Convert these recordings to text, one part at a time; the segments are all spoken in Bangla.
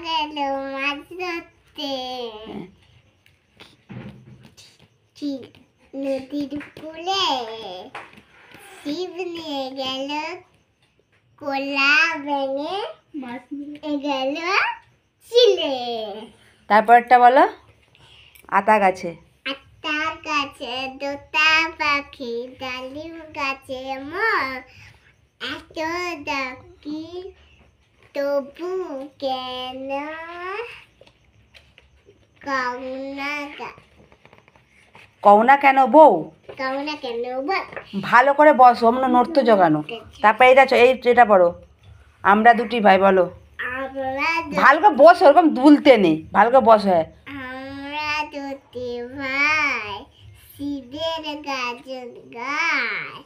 গেল মাছ ধরতে নদীর কূলে শিব নিয়ে গেল কোলা ভেঙে মাছ নিয়ে গেল চিলে। তারপরটা বলো। আতা গাছে আতা গাছে দোতা পাখি ডালিম গাছে মোর এত ডাকি তবু কেন কও না কেন বউ? কাউনা কেন বল? ভালো করে বসো, আমরা নড়তে জোগানো। তারপরে এটা পড়ো। আমরা দুটি ভাই বলো। ভালো করে বসো, ওরকম দুলতে নেই, ভালো করে বসো। আমরা দুটি ভাই শিবের গাজন গায়।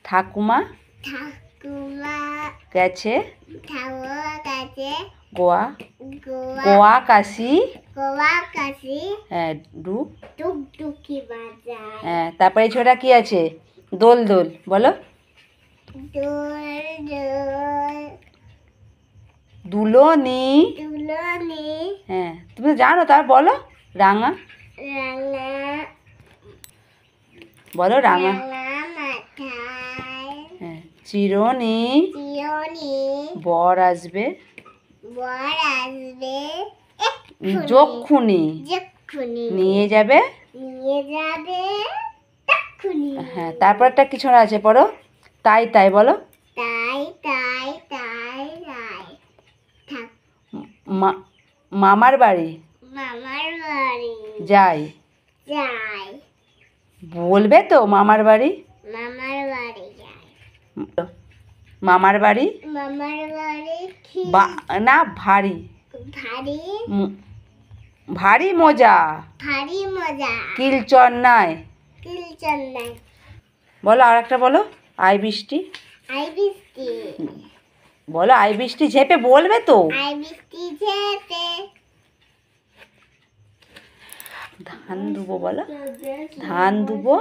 ঠাকুমা গেছে গোয়া কাশি হ্যাঁ টুকটুকি বাজায়। হ্যাঁ, তারপরে ছোটা কি আছে? দোল দোল বলো। দুলনি হ্যাঁ, তুমি জানো, তার বলো। রাঙা বলো, রাঙা হ্যাঁ। চিরনি বর আসবে যক্ষুনি নিয়ে যাবে হ্যাঁ। তারপরটা কিছু আছে পড়ো। তাই তাই বলো। মামার বাড়ি যাই বলবে তো। মামার বাড়ি মামার বাড়ি না ভারী ভারী মজা কিলচর নাই বলো। আর একটা বলো। আই বৃষ্টি বলো। আই বৃষ্টি ঝেপে বলবে তো। ধান দুবো বলো। ধান দুবো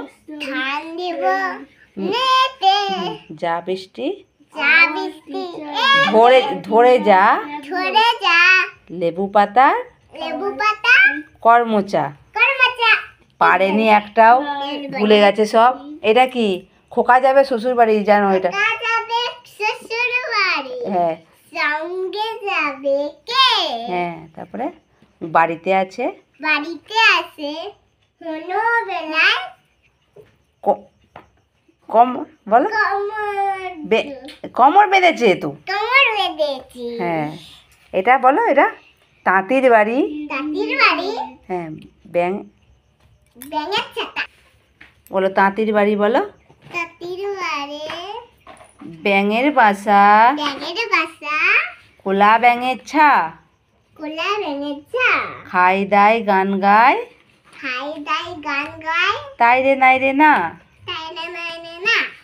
যা বৃষ্টি ধরে যা লেবু পাতা কর্মচা পারেনি একটাও, ভুলে গেছে সব। এটা কি? খোকা যাবে শ্বশুর বাড়ি, জানো এটা? হ্যাঁ হ্যাঁ। তারপরে বাড়িতে আছে বলো। কমর বেঁধেছে তো। হ্যাঁ, এটা বলো। এটা তাঁতির বাড়ি হ্যাঁ। বলো তাঁতির বাড়ি বলো। ব্যাঙের বাসা খোলা ব্যাঙের ছা খাই দাই গান গায় তাই রে নাই রে না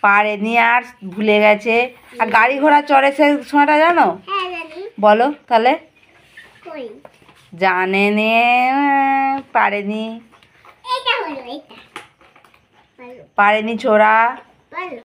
পারেনি আর ভুলে গেছে। আর গাড়ি ঘোড়া চড়ে সে শোনাটা জানো? বলো তাহলে। জানে নে পারেনি ছোড়া